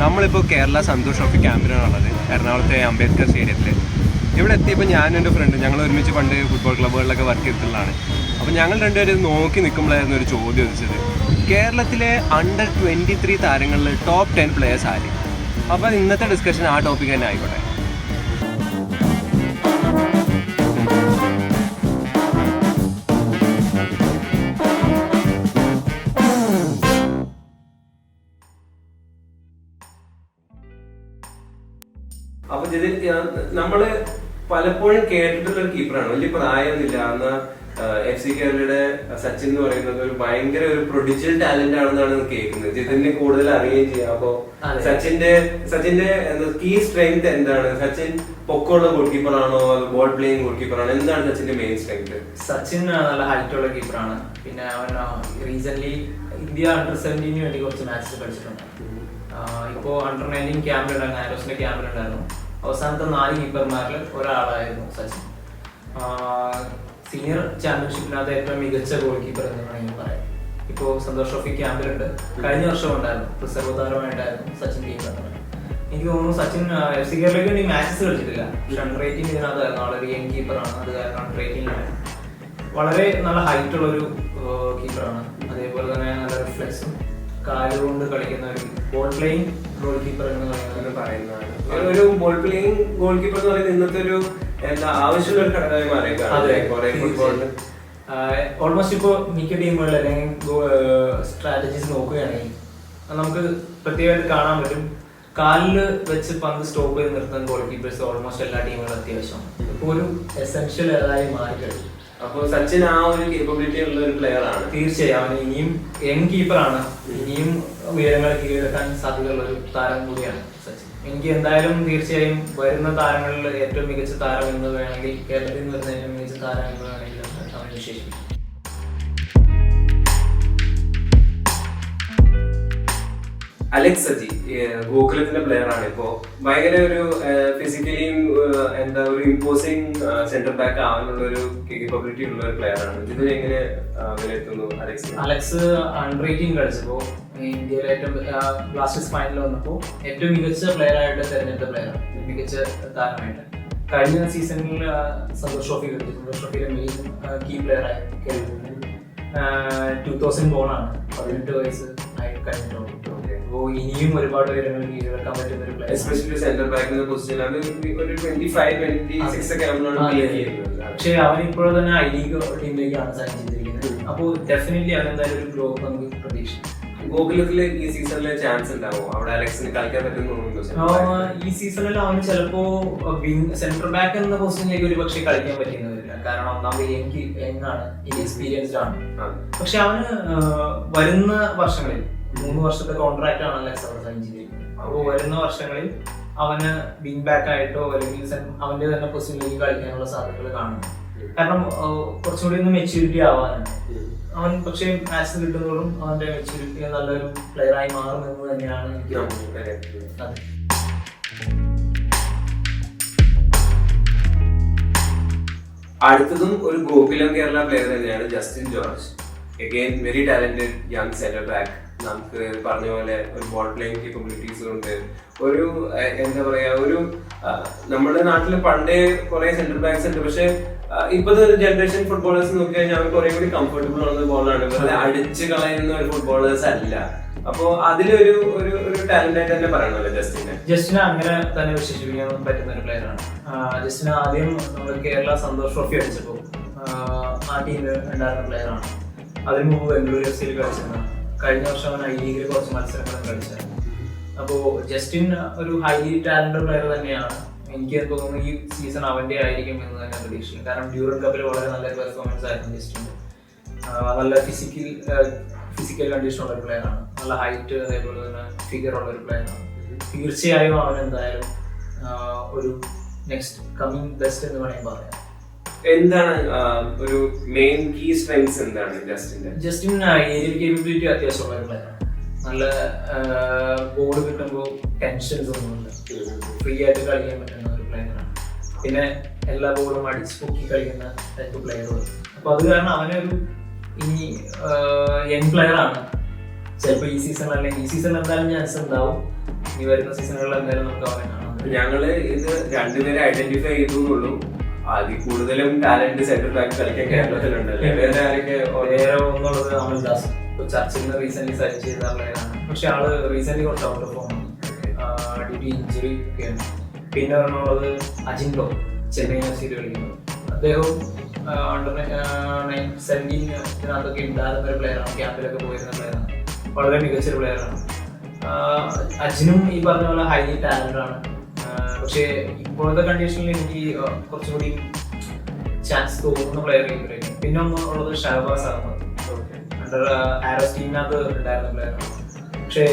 നമ്മളിപ്പോൾ കേരള സന്തോഷ് ട്രോഫി ക്യാമ്പിനാണുള്ളത്, എറണാകുളത്തെ അംബേദ്കർ സ്റ്റേഡിയത്തിൽ. ഇവിടെ എത്തിയപ്പോൾ ഞാനും എൻ്റെ ഫ്രണ്ട് ഞങ്ങൾ ഒരുമിച്ച് പണ്ട് ഫുട്ബോൾ ക്ലബ്ബുകളിലൊക്കെ വർക്ക് ചെയ്തിട്ടുള്ളതാണ്. അപ്പോൾ ഞങ്ങൾ രണ്ടുപേരും നോക്കി നിൽക്കുമ്പോഴായിരുന്നു ഒരു ചോദ്യം ചോദിച്ചത്, കേരളത്തിലെ അണ്ടർ 23 താരങ്ങളിൽ ടോപ്പ് 10 പ്ലെയേഴ്സ് ആര്? അപ്പോൾ ഇന്നത്തെ ഡിസ്കഷൻ ആ ടോപ്പിക് തന്നെ ആയിക്കോട്ടെ. അപ്പൊ ഇതിൽ നമ്മള് പലപ്പോഴും കേട്ടിട്ടുള്ള ഒരു കീപ്പറാണ്, വലിയ പ്രായമൊന്നുമില്ല. അന്ന് FC കേരളയുടെ സച്ചിൻ എന്ന് പറയുന്നത് ഒരു ഭയങ്കര ഒരു പ്രൊഡിജിയൽ ടാലന്റ് ആണെന്നാണ് കേൾക്കുന്നത്. ജിതിനെ കൂടുതൽ അറിയുകയും ചെയ്യാം. അപ്പൊ സച്ചിന്റെ കീ സ്ട്രെങ്ത് എന്താണ്? സച്ചിൻ പൊക്കമുള്ള ഗോൾ കീപ്പർ ആണോ, ബോൾ പ്ലേയിങ് ഗോൾ കീപ്പർ ആണോ? എന്താണ് സച്ചിന്റെ മെയിൻ സ്ട്രെങ്ത്? സച്ചിൻ നല്ല ഹൈറ്റ് ഉള്ള കീപ്പറാണ്. പിന്നെ അവൻ റീസെന്റ് ഇന്ത്യ അണ്ടർ 17 വേണ്ടി കുറച്ച് മാച്ചസ് കളിച്ചിട്ടുണ്ട്. ഇപ്പോ അണ്ടർ 19 ക്യാമ്പിലുണ്ടായിരുന്നു, ആരോസിന്റെ ക്യാമ്പിലുണ്ടായിരുന്നു. അവസാനത്തെ 4 കീപ്പർമാരിൽ ഒരാളായിരുന്നു സച്ചിൻ. സീനിയർ ചാമ്പ്യൻഷിപ്പിനകത്ത് ഏറ്റവും മികച്ച ഗോൾ കീപ്പർ എന്ന് വേണമെങ്കിൽ പറയാം. ഇപ്പോ സന്തോഷ് ട്രോഫി ക്യാമ്പിലുണ്ട്. കഴിഞ്ഞ വർഷം ഉണ്ടായിരുന്നു, റിസർവ് താരമായിട്ടായിരുന്നു സച്ചിൻ ടീമിലുണ്ട്. എനിക്ക് തോന്നുന്നു സച്ചിൻ FC കേരളയ്ക്ക് വേണ്ടി മാച്ചസ് കളിച്ചിട്ടില്ല, പക്ഷെ അണ്ടർ 18 ഇതിനകത്തായിരുന്നു. വളരെ യങ് കീപ്പറാണ്, അത് കാരണം അണ്ടർ 18 വളരെ നല്ല ഹൈറ്റ് ഉള്ളൊരു കീപ്പറാണ്. അതേപോലെ തന്നെ നല്ല റിഫ്ലെക്സും കാലുകൊണ്ട് കളിക്കുന്ന ഒരു ബോൾ പ്ലേയിങ് ഗോൾ കീപ്പർ എന്ന് പറയുന്നതാണ്. ഒരു ബോൾ പ്ലേയിങ് ഗോൾ കീപ്പർ എന്ന് പറയുന്നത് ഇന്നത്തെ ഒരു ആവശ്യമുള്ള ഒരു ഘടകമായി മാറിയേക്കാണ്. ഓൾമോസ്റ്റ് ഇപ്പോൾ മിക്ക ടീമുകളിൽ അല്ലെങ്കിൽ സ്ട്രാറ്റജീസ് നോക്കുകയാണെങ്കിൽ നമുക്ക് പ്രത്യേകമായിട്ട് കാണാൻ പറ്റും, കാലിൽ വെച്ച് പന്ത് സ്റ്റോപ്പ് ചെയ്ത് നിർത്തുന്ന ഗോൾ കീപ്പേഴ്സ് ഓൾമോസ്റ്റ് എല്ലാ ടീമുകളും അത്യാവശ്യം ഇപ്പോൾ ഒരു എസെൻഷ്യൽ ഏതായി മാറിക്കഴിഞ്ഞു. അപ്പോൾ സച്ചിൻ ആ ഒരു കേപ്പബിലിറ്റി ഉള്ള ഒരു പ്ലെയർ ആണ്. തീർച്ചയായും അവന് ഇനിയും യങ് കീപ്പറാണ്, ഇനിയും ഉയരങ്ങൾ കീഴടക്കാൻ സാധ്യതയുള്ള ഒരു താരം കൂടിയാണ് സച്ചിൻ. എനിക്ക് എന്തായാലും തീർച്ചയായും വരുന്ന താരങ്ങളിൽ ഏറ്റവും മികച്ച താരം എന്ന് വേണമെങ്കിൽ, കേരളത്തിൽ നിന്ന് വരുന്ന ഏറ്റവും മികച്ച താരം എന്ന് വേണമെങ്കിൽ അവനെ വിശേഷിപ്പിക്കും. അലക്സ് സജി ഗോകുലത്തിന്റെ പ്ലെയർ ആണ്. ഇപ്പോ ഭയങ്കര ഒരു ഫിസിക്കലിയും ഒരു ഇമ്പോസിംഗ് സെന്റർ ബാക്ക് ആവാനുള്ള ഒരു കേപ്പബിലിറ്റി ഉള്ള ഒരു പ്ലെയർ ആണ്. ഇത് എങ്ങനെ വിലയിരുത്തുന്നു അലക്സ് അണ്ടർ 18 കളിച്ചപ്പോ ഇന്ത്യയിലെ ഏറ്റവും ബ്ലാസ്റ്റേഴ്സ് ഫൈനലിൽ വന്നപ്പോൾ ഏറ്റവും മികച്ച പ്ലെയർ ആയിട്ട് തെരഞ്ഞെടുത്ത പ്ലെയർ, മികച്ച താരമായിട്ട്. കഴിഞ്ഞ സീസണിൽ സന്തോഷ് ട്രോഫി കളിച്ചു. സന്തോഷ് ട്രോഫിയിലെ മെയിൻ കീ പ്ലെയർ ആയി 2000 ബോണാണ്, 18 വയസ്സ് ആയി കഴിഞ്ഞിട്ടുള്ളൂ. അപ്പോൾ ഇനിയും ഒരുപാട് ഉയരങ്ങൾ കീഴടക്കാൻ പറ്റുന്ന ഒരു പ്ലെയർ, എസ്പെഷ്യലി സെന്റർ ബാക്കിന്റെ പൊസിഷനിലാണ്. ഒരു 25-26 ഒക്കെ പക്ഷേ അവൻ ഇപ്പോഴും തന്നെ ഐ ലീഗ് ടീമിലേക്കാണ് സൈൻ ചെയ്തിരിക്കുന്നത്. അപ്പോൾ ഡെഫിനറ്റ്ലി അവൻ എന്തായാലും ഒരു ഗ്രോത്ത് നമുക്ക് പ്രതീക്ഷിക്കാം. ഗോകുലത്തില് ഈ സീസണിലെ ചാൻസ് ഉണ്ടാവും അവിടെ അലക്സിന് കളിക്കാൻ പറ്റുന്ന? ഈ സീസണിൽ അവന് ചിലപ്പോ സെന്റർ ബാക്ക് എന്ന പൊസിഷനിലേക്ക് ഒരു പക്ഷേ കളിക്കാൻ പറ്റുന്ന വരില്ല. കാരണം ഒന്നാമത് എനിക്ക് യങ്ങാണ്, എക്സ്പീരിയൻസ്ഡ് ആണ്. പക്ഷെ അവന് വരുന്ന വർഷങ്ങളിൽ 3 വർഷത്തെ കോൺട്രാക്ട് ആണ് അലക്സ് അവിടെ സൈൻ ചെയ്തിരിക്കുന്നത്. അപ്പോൾ വരുന്ന വർഷങ്ങളിൽ അവന് വിങ് ബാക്ക് ആയിട്ടോ അല്ലെങ്കിൽ അവന്റെ തന്നെ പൊസിഷനിലേക്ക് കളിക്കാനുള്ള സാധ്യതകൾ കാണുന്നു. കാരണം കുറച്ചുകൂടി ഒന്ന് മെച്യൂരിറ്റി ആവാനാണ് അവൻ. പക്ഷേ മാച്ച് കിട്ടുന്നതോടും അവന്റെ മെച്യൂരിറ്റി നല്ലൊരു പ്ലെയർ ആയി മാറും എന്ന് തന്നെയാണ് എനിക്ക് തോന്നുന്നത്. അടുത്തതും ഒരു ഗോകുലം കേരള പ്ലെയർ തന്നെയാണ്, Justin George. Again very talented young centre back. നമുക്ക് പറഞ്ഞ പോലെ ഒരു ബോൾ പ്ലേയിങ് കേപ്പബിലിറ്റീസ് ഉണ്ട്. ഒരു എന്താ പറയാ, ഒരു നമ്മുടെ നാട്ടിൽ പണ്ടേ കുറെ സെന്റർ ബാക്സ് ഉണ്ട്, പക്ഷെ ഇപ്പോഴത്തെ ഒരു ജനറേഷൻ ഫുട്ബോളേഴ്സ് നോക്കി കഴിഞ്ഞാൽ അവർ കുറെ കൂടി കംഫർട്ടബിൾ ഉള്ള ബോളാണ്, അടിച്ച് കളയുന്ന ഒരു ഫുട്ബോളേഴ്സ് അല്ല. അപ്പോ അതിലൊരു ഒരു ടാലന്റ് ആയിട്ട് തന്നെ പറയണല്ലോ ജസ്റ്റിനെ അങ്ങനെ തന്നെ വിശേഷിപ്പിക്കാൻ പറ്റുന്ന ഒരു പ്ലെയർ ആണ്. ജസ്റ്റിന് ആദ്യം നമ്മൾ കേരള സന്തോഷ് ട്രോഫി അടിച്ചപ്പോൾ ആ ടീമിൽ ഉണ്ടായിരുന്ന പ്ലെയർ ആണ്. അതിന് മുമ്പ് ബംഗളൂരു FC കളിച്ചിരുന്ന, കഴിഞ്ഞ വർഷം അവൻ ഐ ലീഗിൽ കുറച്ച് മത്സരങ്ങളും കളിച്ചത്. അപ്പോൾ ജസ്റ്റിൻ ഒരു ഹൈലി ടാലന്റഡ് പ്ലെയർ തന്നെയാണ്. എനിക്ക് തോന്നുന്നു ഈ സീസൺ അവന്റെ ആയിരിക്കും എന്ന് തന്നെ പ്രതീക്ഷിക്കും. കാരണം ഡ്യൂറൻ കപ്പിൽ വളരെ നല്ല പെർഫോമൻസ് ആയിരുന്നു ജസ്റ്റിൻ്റെ. നല്ല ഫിസിക്കൽ കണ്ടീഷൻ ഉള്ള ഒരു പ്ലെയർ ആണ്, നല്ല ഹൈറ്റ് അതേപോലെ തന്നെ ഫിഗർ ഉള്ള ഒരു പ്ലെയർ ആണ്. തീർച്ചയായും അവൻ എന്തായാലും ഒരു നെക്സ്റ്റ് കമ്മിങ് ബെസ്റ്റ് എന്ന് വേണമെങ്കിൽ പറയാം. എന്താണ് ഒരു മെയിൻ കീ സ്ട്രെങ്ത്സ് എന്താണ് ജസ്റ്റിൻ? ഏരിയൽ കേപ്പബിലിറ്റി അത്യാവശ്യമുള്ള ഒരു പ്ലെയർ ആണ്. നല്ല ബോൾ കിട്ടുമ്പോൾ ടെൻഷൻസ് ഒന്നുമില്ല, ഫ്രീ ആയിട്ട് കളിക്കാൻ പറ്റുന്ന ഒരു പ്ലെയർ ആണ്. പിന്നെ എല്ലാ ബോളും അടിച്ച് പൊക്കി കളിക്കുന്ന ടൈപ്പ് പ്ലെയറുകൾ. അപ്പൊ അത് കാരണം അവനൊരു ഇനി യങ് പ്ലെയർ ആണ്. ചിലപ്പോൾ ഈ സീസൺ അല്ലെങ്കിൽ ഈ സീസൺ എന്തായാലും ചാൻസ് ഉണ്ടാവും. ഇനി വരുന്ന സീസണുകളിൽ എന്തായാലും നമുക്ക് അവരെ കാണാം. ഞങ്ങള് ഇത് രണ്ടുപേരെ ഐഡന്റിഫൈ ചെയ്തുള്ളൂ. അതിൽ കൂടുതലും ടാലന്റ് സെന്റർ ബാക്ക് കളിക്കാൻ കേരളത്തിലുണ്ടല്ലേ. വേറെ ഒന്നുള്ളത് അമൽദാസ് ചർച്ചിൽ നിന്ന് റീസെന്റ് സൈൻ ചെയ്ത പ്ലെയറാണ്. പക്ഷെ ആള് റീസെന്റ് കുറച്ച് out of form due to injury ഒക്കെയാണ്. പിന്നെ പറഞ്ഞുള്ളത് അജിൻഡോ, ചെന്നൈ FC കളിക്കുന്നത്. അദ്ദേഹവും അണ്ടർ 17 ഉണ്ടാകുന്ന ഒരു പ്ലെയറാണ്. ക്യാമ്പിലൊക്കെ പോയിരുന്ന പ്ലെയറാണ്. വളരെ മികച്ചൊരു പ്ലെയറാണ്. അജിനും ഈ പറഞ്ഞ പോലെ ഹൈലി ടാലന്റ് ആണ്. പക്ഷേ ഇപ്പോഴത്തെ കണ്ടീഷനിൽ എനിക്ക് കുറച്ചുകൂടി ചാൻസ് തോന്നുന്ന പ്ലെയർ ആയിരിക്കും. പിന്നെ ഒന്നുള്ളത് ഷഹബാസ് അഹമ്മദ്, അണ്ടർ ആരോസ് ടീമിനകത്ത് ഉണ്ടായിരുന്ന പ്ലെയറാണ്. പക്ഷേ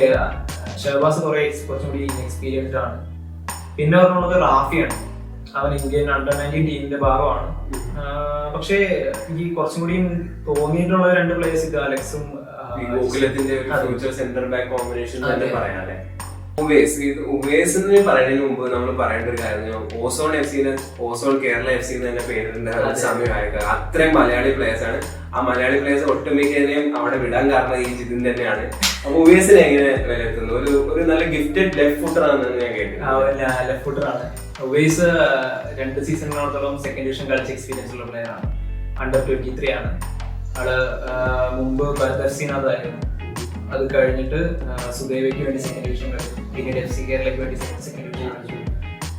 ഷഹബാസ് കുറച്ചുകൂടി എക്സ്പീരിയൻസ്ഡ് ആണ്. പിന്നെ പറഞ്ഞുള്ളത് റാഫിയാണ്. അവൻ ഇന്ത്യൻ അണ്ടർ 19 ടീമിന്റെ ഭാഗമാണ്. പക്ഷേ എനിക്ക് കുറച്ചും കൂടി തോന്നിയിട്ടുള്ള രണ്ട് പ്ലേയേഴ്സ് ഇത് അലക്സും സെന്റർ ബാക്ക് കോമ്പിനേഷൻ തന്നെ പറയാനല്ലേ. ഉവേസ് എന്ന് പറയുന്നതിന് മുമ്പ് നമ്മൾ പറയേണ്ട ഒരു കാര്യം, ഓസോൺ കേരള FC തന്നെ പേരിടേണ്ട സമയമായത്. അത്രയും മലയാളി പ്ലേയേഴ്സ് ആണ്. ആ മലയാളി പ്ലേയേഴ്സ് ഒട്ടുമിക്കതിനെയും അവിടെ വിടാൻ കാരണം ഈ ജിതിൻ തന്നെയാണ്. അപ്പൊ ഉവേസിനെ എങ്ങനെ വിലയിരുത്തുന്നു? ഒരു നല്ല ഗിഫ്റ്റഡ് ലെഫ്റ്റ് ഫുട്ടർ ആണെന്ന് ഞാൻ കേട്ടു. ലെഫ്റ്റ് ഫുട്ടർ ആണ് ഉവേസ്. 2 സീസണുകളോളം സെക്കൻഡ് ഡിവിഷൻ കളിച്ച എക്സ്പീരിയൻസ് ഉള്ള പ്ലെയർ ആണ്. അണ്ടർ 23 ആണ് ആള്. മുമ്പ് ബർദർസിനായിരുന്നു. അത് കഴിഞ്ഞിട്ട് സുദേവയ്ക്ക് വേണ്ടി സെക്കൻഡ് ഡിവിഷൻ കളിച്ചു. പിന്നീട് FC കേരളയ്ക്ക് വേണ്ടി സെക്കൻഡ് ഡിവിഷൻ കളിച്ചു.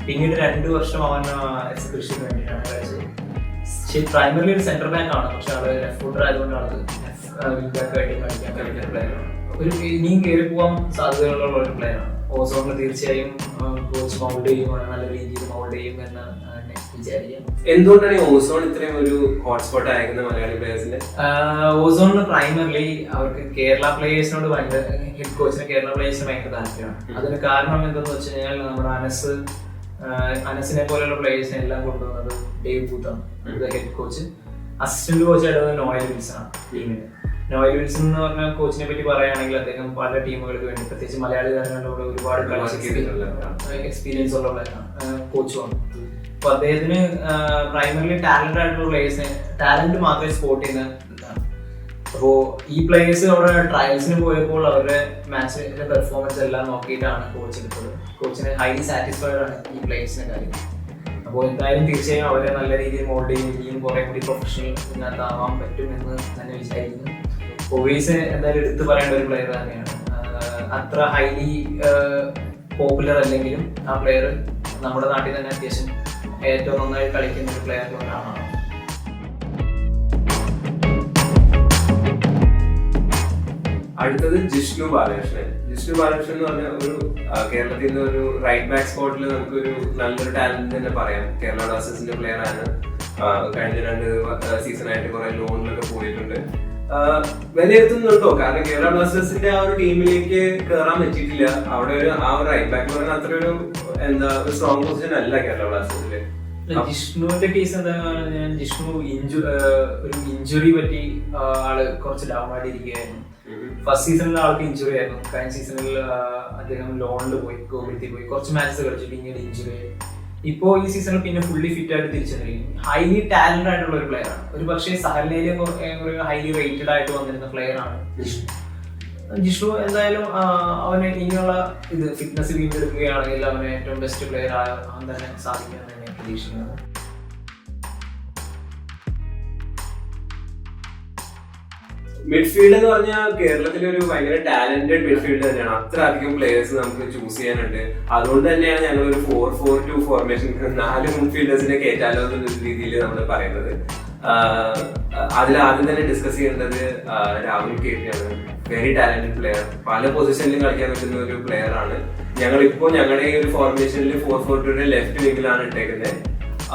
പിന്നീട് 2 വർഷം അവൻ കൃഷിക്ക് വേണ്ടിയിട്ടാണ് കളിച്ചത്. പ്രൈമറിലി ഒരു സെന്റർ ബാക്ക് ആണ്. പക്ഷെ ആള് ലെഫ്റ്റ് ഫുട്ടർ ആയതുകൊണ്ട് ആൾക്ക് വിങ് ബാക്ക് ആയിട്ട് കളിക്കാൻ കഴിയുന്ന പ്ലെയറാണ്. ഒരു ഇനിയും കയറി പോകാൻ സാധ്യതകളുള്ള ഒരു പ്ലെയറാണ്. ഓസോണിൽ തീർച്ചയായും കോച്ച് മൗൾഡ് ചെയ്യുവാണ്, നല്ല രീതിയിൽ മൗൾഡ് ചെയ്യും എന്ന് വിചാരിക്കാം. എന്തുകൊണ്ടാണ് ഈ ഓസോൺ ഇത്രയും ഒരു ഹോട്ട്സ്പോട്ട് ആയിരിക്കുന്ന മലയാളി പ്ലേയേഴ്സിന്റെ? ഓസോണിന് പ്രൈമറിലി അവർക്ക് കേരള പ്ലേയേഴ്സിനോട് ഭയങ്കര, ഹെഡ് കോച്ചിന് കേരള പ്ലേയേഴ്സിന് ഭയങ്കര താല്പര്യമാണ്. അതിന് കാരണം എന്തെന്ന് വെച്ച് കഴിഞ്ഞാൽ നമ്മുടെ അനസിനെ പോലെയുള്ള പ്ലേയേഴ്സിനെ എല്ലാം കൊണ്ടുവന്നത് ഡേവ് ബൂത്താണ് ഹെഡ് കോച്ച്. അസിസ്റ്റന്റ് കോച്ചായിട്ട് നോയൽ വിൽസൺ ആണ് ടീമിന്. നോയൽ വിൽസൺ എന്ന് പറഞ്ഞ കോച്ചിനെ പറ്റി പറയുകയാണെങ്കിൽ അദ്ദേഹം പല ടീമുകൾക്ക് വേണ്ടി, പ്രത്യേകിച്ച് മലയാളി താരങ്ങളോട് ഒരുപാട് എക്സ്പീരിയൻസ് ഉള്ള കോച്ചുമാണ്. അപ്പൊ അദ്ദേഹത്തിന് പ്രൈമറിലി ടാലന്റ് ആയിട്ടുള്ള പ്ലേയേഴ്സിനെ, ടാലന്റ് മാത്രമേ സ്പോട്ട് ചെയ്യുന്ന ഇതാണ്. അപ്പോൾ ഈ പ്ലേയേഴ്സ് അവിടെ ട്രയൽസിന് പോയപ്പോൾ അവരുടെ മാച്ചിന്റെ പെർഫോമൻസ് എല്ലാം നോക്കിയിട്ടാണ് കോച്ച് എടുത്തത്. കോച്ചിന് ഹൈലി സാറ്റിസ്ഫൈഡ് ആണ് ഈ പ്ലേയേഴ്സിന്റെ കാര്യം. അപ്പോൾ എന്തായാലും തീർച്ചയായും അവരെ നല്ല രീതിയിൽ മോൾഡ് ചെയ്യുകയും കുറെ കൂടി പ്രൊഫഷണൽ ഇതിനകത്താവാൻ പറ്റും എന്ന് തന്നെ വിചാരിക്കുന്നു. ഒവൈസ് എന്തായാലും എടുത്തു പറയേണ്ട ഒരു പ്ലെയർ തന്നെയാണ്. അത്ര ഹൈലി പോപ്പുലർ അല്ലെങ്കിലും ആ പ്ലെയർ നമ്മുടെ നാട്ടിൽ തന്നെ അത്യാവശ്യം ഏറ്റവും നന്നായി കളിക്കുന്ന ഒരു പ്ലെയറിലൊരാളാണ്. അടുത്തത് ജിഷ്ണു ബാലകൃഷ്ണൻ. ജിഷ്ണു ബാലകൃഷ്ണൻ എന്ന് പറഞ്ഞ ഒരു കേരളത്തിൽ നിന്ന് ഒരു റൈറ്റ് ബാക്ക് സ്പോട്ടിൽ നമുക്കൊരു നല്ലൊരു ടാലന്റ് തന്നെ പറയാം. കേരള ബ്ലാസ്റ്റേഴ്സിന്റെ പ്ലെയർ ആണ്. കഴിഞ്ഞ 2 സീസണായിട്ട് കുറെ ലോണിലൊക്കെ പോയിട്ടുണ്ട്. വിലയിരുത്തുന്നുണ്ടോ? കാരണം കേരള ബ്ലാസ്റ്റേഴ്സിന്റെ ആ ഒരു ടീമിലേക്ക് കയറാൻ പറ്റിയിട്ടില്ല. അവിടെ ആ ഒരു റൈറ്റ് ബാക്ക് പറഞ്ഞാൽ അത്ര ഒരു സ്ട്രോങ് പൊസിഷൻ അല്ല കേരള ബ്ലാസ്റ്റേഴ്സില്. ജിഷ്ണുവിന്റെ കേസ് എന്താ, ജിഷ്ണു ഒരു ഇഞ്ചുറി പറ്റി ആള് കുറച്ച് ഡൗൺ ആയിട്ടിരിക്കുകയായിരുന്നു. ഫസ്റ്റ് സീസണിൽ ആൾക്ക് ഇഞ്ചുറി ആയിരുന്നു. കഴിഞ്ഞ സീസണിൽ അദ്ദേഹം ലോണിൽ പോയി, ഗോകുലത്തിൽ പോയി കുറച്ച് മാച്ചസ് കളിച്ചു, പിന്നീട് ഇഞ്ചുറി ആയി. ഇപ്പോ ഈ സീസണിൽ പിന്നെ ഫുള്ളി ഫിറ്റ് ആയിട്ട് തിരിച്ചെത്തിയിരിക്കും. ഹൈലി ടാലന്റ് ആയിട്ടുള്ള ഒരു പ്ലെയർ ആണ്. ഒരു പക്ഷേ സഹലിനേലും ഒരു ഹൈലി റേറ്റഡ് ആയിട്ട് വന്നിരുന്ന പ്ലെയർ ആണ് ജിഷ്ണു. എന്തായാലും അവന് ഇനിയുള്ള ഫിറ്റ്നസ് വീണ്ടെടുക്കുകയാണെങ്കിൽ അവന് ഏറ്റവും ബെസ്റ്റ് പ്ലെയർ ആവാൻ തന്നെ സാധിക്കുമെന്ന് ഞാൻ പ്രതീക്ഷിക്കുന്നത്. മിഡ്ഫീൽഡ് എന്ന് പറഞ്ഞാൽ കേരളത്തിലെ ഒരു ഭയങ്കര ടാലന്റഡ് മിഡ്ഫീൽഡ് തന്നെയാണ്. അത്ര അധികം പ്ലേയേഴ്സ് നമുക്ക് ചൂസ് ചെയ്യാനുണ്ട്. അതുകൊണ്ട് തന്നെയാണ് ഞങ്ങൾ ഒരു 4-4-2 ഫോർമേഷൻ 4 മിഡ്ഫീൽഡേഴ്സിനെ കയറ്റാലോ എന്ന രീതിയിൽ നമ്മൾ പറയുന്നത്. അതിൽ ആദ്യം തന്നെ ഡിസ്കസ് ചെയ്യേണ്ടത് രാഹുൽ KP ആണ്. Very talented player. പല പൊസിഷനിലും കളിക്കാൻ പറ്റുന്ന ഒരു പ്ലെയർ ആണ്. ഞങ്ങളിപ്പോ ഞങ്ങളുടെ ഈ ഒരു ഫോർമേഷനിൽ 4-4-2 ലെഫ്റ്റ് വിങ്ങിലാണ് ഇട്ടേക്കുന്നത്.